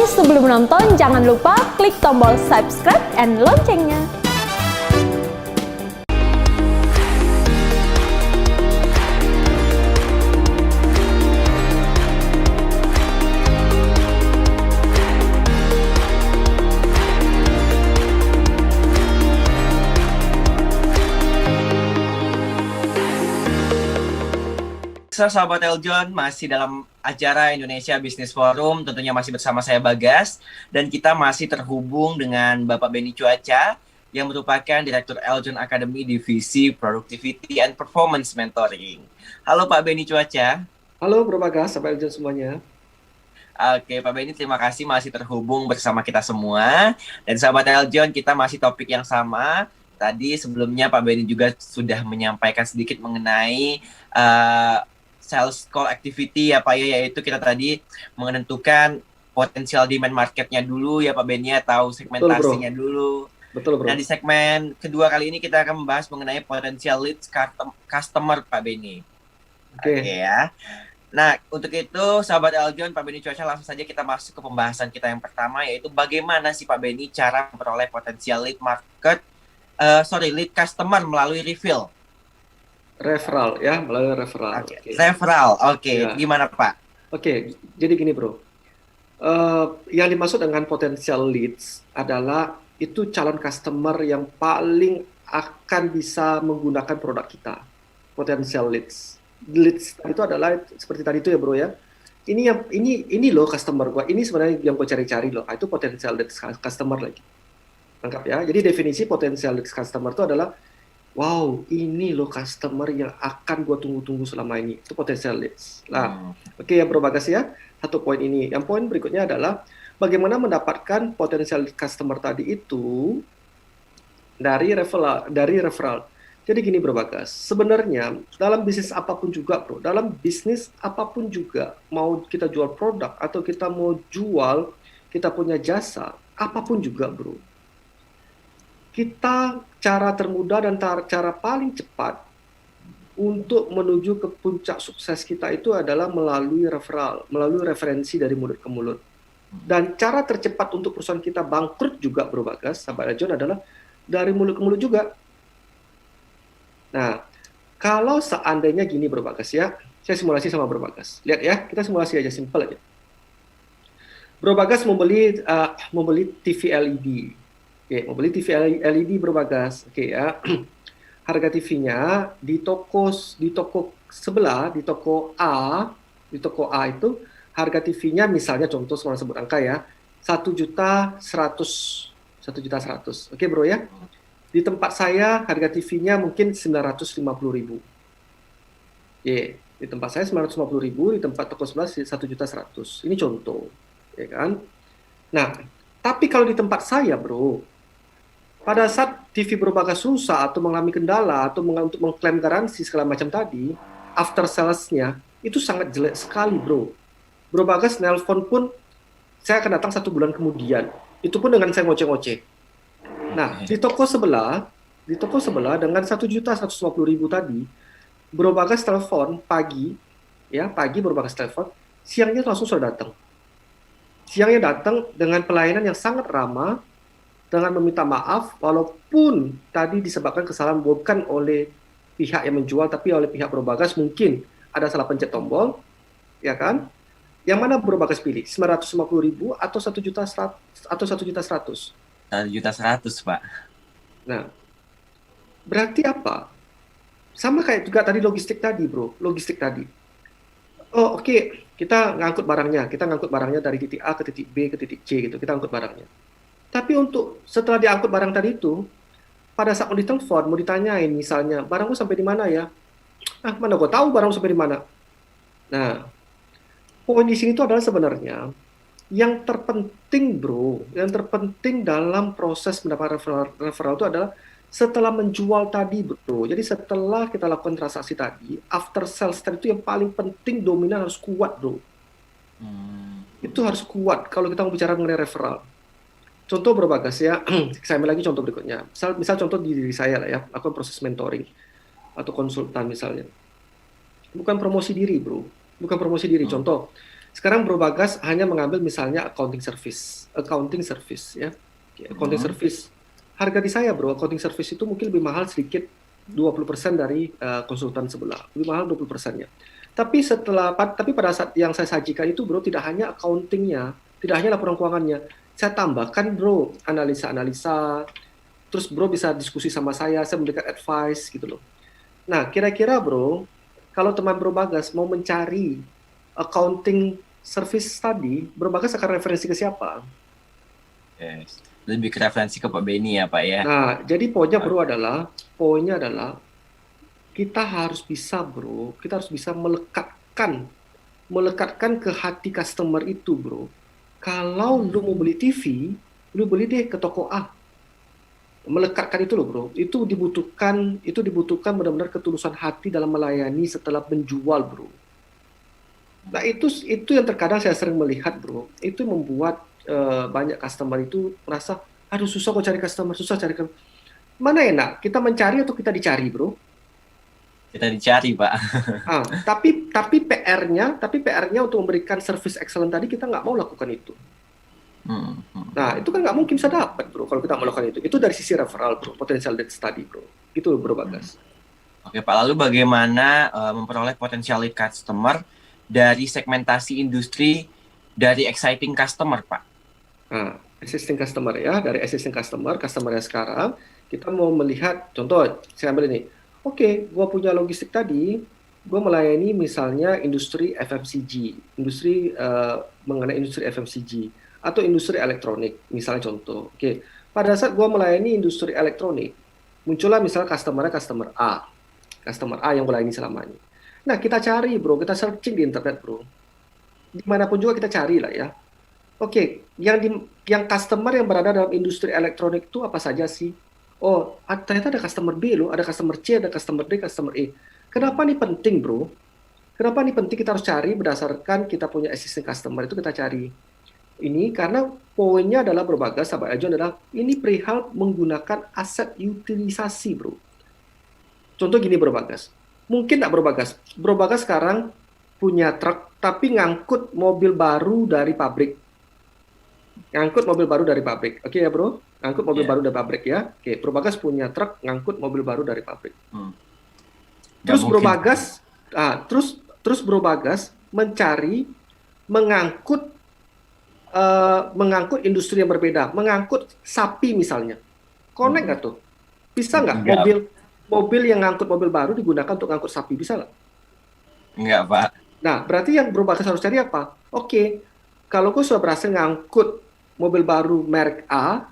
Tapi sebelum menonton, jangan lupa klik tombol subscribe and loncengnya. Sahabat Eljon, masih dalam acara Indonesia Business Forum, tentunya masih bersama saya Bagas, dan kita masih terhubung dengan Bapak Benny Cuaca, yang merupakan Direktur Eljon Academy Divisi Productivity and Performance Mentoring. Halo Pak Benny Cuaca. Halo Bro Bagas, Sahabat Eljon semuanya. Oke, Pak Benny, terima kasih masih terhubung bersama kita semua. Dan Sahabat Eljon, kita masih topik yang sama. Tadi sebelumnya Pak Benny juga sudah menyampaikan sedikit mengenai sales call activity ya Pak ya, yaitu kita tadi menentukan potensial demand marketnya dulu ya Pak Benny, tahu segmentasinya dulu. Betul bro. Nah di segmen kedua kali ini kita akan membahas mengenai potensial leads customer Pak Benny. Oke ya. Nah untuk itu sahabat Eljon, Pak Benny Cuaca, langsung saja kita masuk ke pembahasan kita yang pertama, yaitu bagaimana sih Pak Benny cara memperoleh potensial lead lead customer melalui refill. Referral ya, melalui referral. Okay. Referral, Ya. Gimana Pak? Jadi gini bro, yang dimaksud dengan potential leads adalah itu calon customer yang paling akan bisa menggunakan produk kita. Potential leads itu adalah seperti tadi itu ya bro ya. Ini loh customer gua, ini sebenarnya yang gua cari-cari loh. Itu potential leads customer lagi. Lengkap ya. Jadi definisi potential leads customer itu adalah wow, ini loh customer yang akan gue tunggu-tunggu selama ini. Itu potential leads. Nah, oke ya Bro Bagas ya. Satu poin ini. Yang poin berikutnya adalah bagaimana mendapatkan potential customer tadi itu dari referral. Jadi gini Bro Bagas, sebenarnya dalam bisnis apapun juga Bro, mau kita jual produk atau kita mau jual, kita punya jasa, apapun juga Bro. Cara termudah dan cara paling cepat untuk menuju ke puncak sukses kita itu adalah melalui referral, melalui referensi dari mulut ke mulut. Dan cara tercepat untuk perusahaan kita bangkrut juga Bro Bagas, Sahabat Eljon, adalah dari mulut ke mulut juga. Nah, kalau seandainya gini Bro Bagas ya, saya simulasi sama Bro Bagas. Lihat ya, kita simulasi aja, simple aja. Bro Bagas membeli TV LED. Oke, mau beli TV LED Bro Bagas. Oke ya. Harga TV-nya di toko sebelah, di toko A itu harga TV-nya misalnya contoh semua sebut angka ya, 1.100.000. Oke Bro ya. Di tempat saya harga TV-nya mungkin 950.000. Di tempat saya 950.000, di tempat toko sebelah 1.100.000. Ini contoh, ya kan? Nah, tapi kalau di tempat saya Bro, pada saat TV Bro Bagas rusak atau mengalami kendala atau untuk mengklaim garansi segala macam tadi, after sales-nya itu sangat jelek sekali Bro. Bro Bagas nelpon pun saya akan datang 1 bulan kemudian. Itu pun dengan saya ngoceh-ngoceh. Nah, di toko sebelah dengan 1.150.000 tadi, Bro Bagas telepon pagi Bro Bagas telepon, siangnya langsung sudah datang. Siangnya datang dengan pelayanan yang sangat ramah, dengan meminta maaf, walaupun tadi disebabkan kesalahan bukan oleh pihak yang menjual, tapi oleh pihak Bro Bagas, mungkin ada salah pencet tombol, ya kan? Yang mana Bro Bagas pilih? 950.000 atau 1.100.000 atau 1.100.000? 1.100.000 Pak. Nah, berarti apa? Sama kayak juga tadi logistik tadi Bro, Oh oke, kita ngangkut barangnya dari titik A ke titik B ke titik C gitu, kita angkut barangnya. Tapi untuk setelah diangkut barang tadi itu, pada saat mau ditelepon, mau ditanyain misalnya, barangku sampai di mana ya? Mana gue tahu barangku sampai di mana? Nah, poin di sini itu adalah sebenarnya yang terpenting Bro, yang terpenting dalam proses mendapatkan referral itu adalah setelah menjual tadi Bro. Jadi setelah kita lakukan transaksi tadi, after sales tadi itu yang paling penting, dominan harus kuat Bro. Itu harus kuat kalau kita mau bicara mengenai referral. Contoh Bro Bagas ya, saya ambil lagi contoh berikutnya. Misal contoh di diri saya lah ya, lakukan proses mentoring atau konsultan misalnya. Bukan promosi diri Bro, contoh Sekarang Bro Bagas hanya mengambil misalnya accounting service ya. Accounting service. Harga di saya Bro, accounting service itu mungkin lebih mahal sedikit 20% dari konsultan sebelah. Lebih mahal 20%-nya. Tapi pada saat yang saya sajikan itu Bro, tidak hanya accounting-nya, tidak hanya laporan keuangannya. Saya tambahkan Bro, analisa-analisa, terus Bro bisa diskusi sama saya memberikan advice gitu loh. Nah, kira-kira Bro, kalau teman Bro Bagas mau mencari accounting service tadi, Bro Bagas akan referensi ke siapa? Yes. Lebih ke referensi ke Pak Benny ya Pak ya. Nah, jadi poinnya adalah kita harus bisa Bro, kita harus bisa melekatkan ke hati customer itu Bro. Kalau lu mau beli TV, lu beli deh ke toko A. Melekatkan itu loh Bro, itu dibutuhkan benar-benar ketulusan hati dalam melayani setelah menjual Bro. Nah itu yang terkadang saya sering melihat Bro, itu membuat banyak customer itu merasa, aduh susah kok cari customer, mana enak, kita mencari atau kita dicari Bro? Kita dicari Pak. Tapi PR-nya untuk memberikan service excellent tadi kita nggak mau lakukan itu. Nah, itu kan nggak mungkin bisa dapat, Bro, kalau kita melakukan itu. Itu dari sisi referral, Bro, potential lead study, Bro. Gitu, Bro Bagas. Oke, Pak. Lalu bagaimana memperoleh potential lead customer dari segmentasi industri dari exciting customer, Pak? Nah, existing customer ya, dari existing customer yang sekarang, kita mau melihat, contoh, saya ambil ini. Oke, gua punya logistik tadi, gua melayani misalnya industri FMCG, mengenai industri FMCG. Atau industri elektronik, misalnya contoh. Oke, pada saat gue melayani industri elektronik, muncullah misalnya customer A yang melayani selama ini. Nah, kita cari Bro, kita searching di internet Bro. Dimanapun juga kita cari lah ya. Oke, yang customer yang berada dalam industri elektronik itu apa saja sih? Oh, ternyata ada customer B loh, ada customer C, ada customer D, customer E. Kenapa ini penting Bro? Kenapa ini penting kita harus cari berdasarkan kita punya existing customer itu kita cari. Ini karena poinnya adalah Bro Bagas, sahabat Ajon, adalah ini perihal menggunakan aset utilisasi, Bro. Contoh gini Bro Bagas. Mungkin nggak Bro Bagas? Bro Bagas sekarang punya truk, tapi ngangkut mobil baru dari pabrik. Oke ya Bro? Ngangkut mobil baru dari pabrik ya. Oke, Bro Bagas punya truk, ngangkut mobil baru dari pabrik. Terus Bro Bagas, terus Bro Bagas mengangkut industri yang berbeda, mengangkut sapi misalnya. Connect nggak tuh? Bisa nggak mobil yang ngangkut mobil baru digunakan untuk ngangkut sapi? Bisa nggak? Nggak, Pak. Nah, berarti yang Bro Bagas harus cari apa? Oke, kalau gue sudah berhasil ngangkut mobil baru merek A,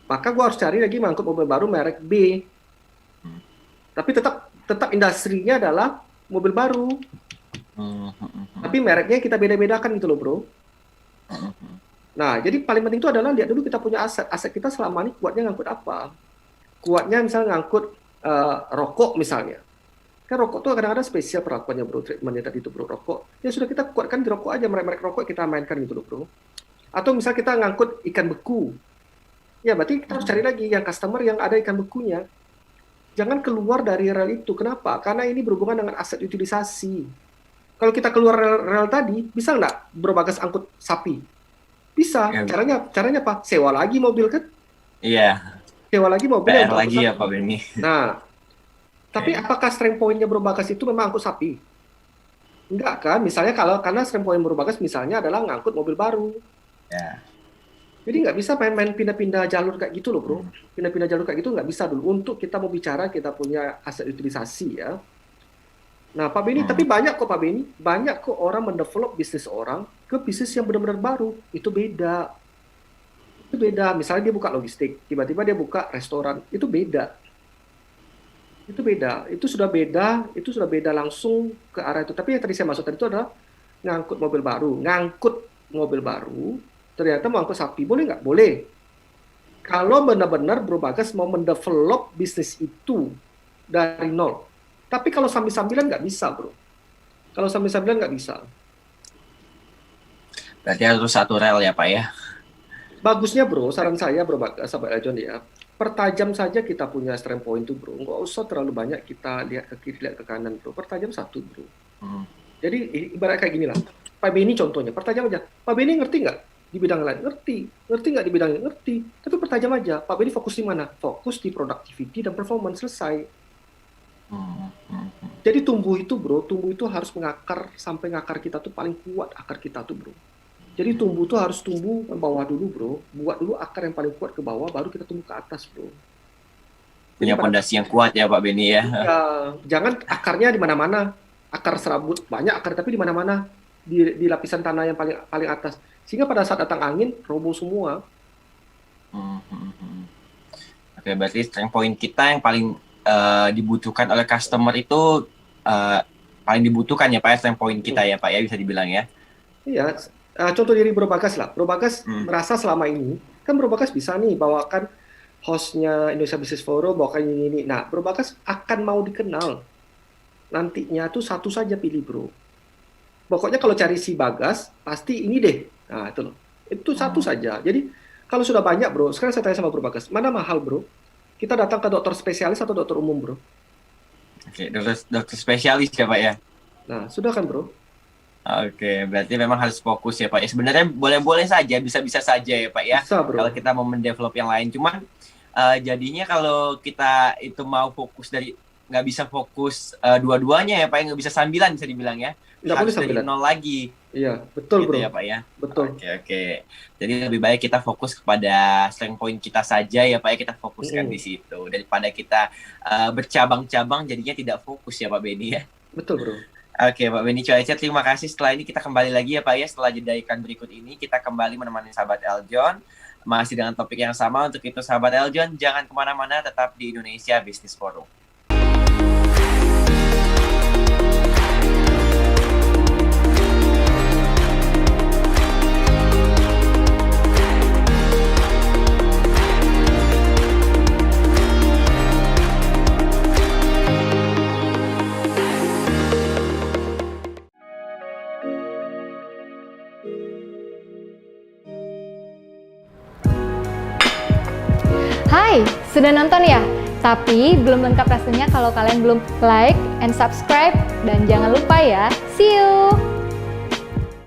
maka gue harus cari lagi ngangkut mobil baru merek B. Tapi tetap industrinya adalah mobil baru. Tapi mereknya kita beda-bedakan gitu loh, Bro. Nah, jadi paling penting itu adalah lihat dulu kita punya aset. Aset kita selama ini kuatnya ngangkut apa? Kuatnya misalnya ngangkut rokok misalnya. Kan rokok tuh kadang-kadang spesial perlakuannya Bro, treatmentnya tadi itu Bro, rokok. Ya sudah kita kuatkan di rokok aja, merek-merek rokok kita mainkan gitu loh Bro. Atau misal kita ngangkut ikan beku. Ya berarti kita harus cari lagi yang customer yang ada ikan bekunya. Jangan keluar dari rel itu. Kenapa? Karena ini berhubungan dengan aset utilisasi. Kalau kita keluar rel tadi, bisa nggak Bro Bagas angkut sapi? Bisa. Ya. Caranya apa? Sewa lagi mobil kan? Iya. Sewa lagi mobil. PR lagi ya Pak Benny. Nah, tapi apakah strength point-nya Bro Bagas itu memang angkut sapi? Enggak kan? Misalnya karena strength point Bro Bagas misalnya adalah ngangkut mobil baru. Ya. Jadi nggak bisa main-main pindah-pindah jalur kayak gitu loh Bro. Pindah-pindah jalur kayak gitu nggak bisa dulu. Untuk kita mau bicara kita punya aset utilisasi ya. Nah, Pak Benny, tapi banyak kok Pak Benny, banyak kok orang mendevelop bisnis orang ke bisnis yang benar-benar baru. Itu beda. Itu beda. Misalnya dia buka logistik, tiba-tiba dia buka restoran. Itu beda. Itu beda. Itu sudah beda langsung ke arah itu. Tapi yang tadi saya maksud tadi itu adalah ngangkut mobil baru, ternyata mau angkut sapi. Boleh nggak? Boleh. Kalau benar-benar Bro Bagas mau mendevelop bisnis itu dari nol. Tapi kalau sambil-sambilan nggak bisa, Bro. Kalau sambil-sambilan nggak bisa. Berarti harus satu rel ya, Pak ya? Bagusnya, Bro, saran saya, Bro Bagas, sahabat Ajon ya, pertajam saja kita punya strength point itu, Bro. Nggak usah terlalu banyak kita lihat ke kiri, lihat ke kanan, Bro. Pertajam satu, Bro. Jadi ibarat kayak gini lah. Pak Beni contohnya, pertajam aja. Pak Beni ngerti nggak di bidang lain? Ngerti. Ngerti nggak di bidang lain? Ngerti. Tapi pertajam aja. Pak Beni fokus di mana? Fokus di productivity dan performance, selesai. Jadi tumbuh itu bro, tumbuh itu harus mengakar sampai ngakar kita tuh paling kuat akar kita tuh bro. Jadi tumbuh tuh harus tumbuh ke bawah dulu bro, buat dulu akar yang paling kuat ke bawah, baru kita tumbuh ke atas bro. Punya pondasi yang kuat ya Pak Beni ya. Ya, jangan akarnya di mana-mana, akar serabut banyak akar tapi di mana-mana di lapisan tanah yang paling atas, sehingga pada saat datang angin roboh semua. Oke, berarti strength point kita yang paling dibutuhkan oleh customer itu paling dibutuhkan ya Pak ya, strength point kita ya Pak ya, bisa dibilang ya. Iya, contoh diri Bro Bagas lah. Bro Bagas merasa selama ini, kan Bro Bagas bisa nih bawakan hostnya Indonesia Business Forum, bawakan ini. Nah, Bro Bagas akan mau dikenal. Nantinya tuh satu saja pilih bro. Pokoknya kalau cari si Bagas, pasti ini deh. Nah, itu loh. Itu satu saja. Jadi, kalau sudah banyak bro, sekarang saya tanya sama Bro Bagas, mana mahal bro? Kita datang ke dokter spesialis atau dokter umum bro? Oke, dokter spesialis ya Pak ya? Nah, sudah kan bro? Oke, berarti memang harus fokus ya Pak ya. Sebenarnya boleh-boleh saja, bisa-bisa saja ya Pak ya. Bisa bro. Kalau kita mau mendevelop yang lain. Cuman jadinya kalau kita itu mau fokus dari, nggak bisa fokus dua-duanya ya Pak ya, nggak bisa sambilan bisa dibilang ya. Nggak boleh Harus dari sambilan. nol lagi. Iya, betul Gitu bro. ya Pak ya. Betul. Oke. Jadi lebih baik kita fokus kepada strength point kita saja ya Pak ya, kita fokuskan di situ daripada kita bercabang-cabang jadinya tidak fokus ya Pak Beni ya. Betul bro. Oke Pak Beni Cuaca, terima kasih. Setelah ini kita kembali lagi ya Pak ya, setelah jeda iklan berikut ini kita kembali menemani sahabat Eljon masih dengan topik yang sama. Untuk itu sahabat Eljon jangan kemana-mana, tetap di Indonesia Business Forum. Hai, sudah nonton ya? Tapi belum lengkap rasanya kalau kalian belum like and subscribe. Dan jangan lupa ya, see you!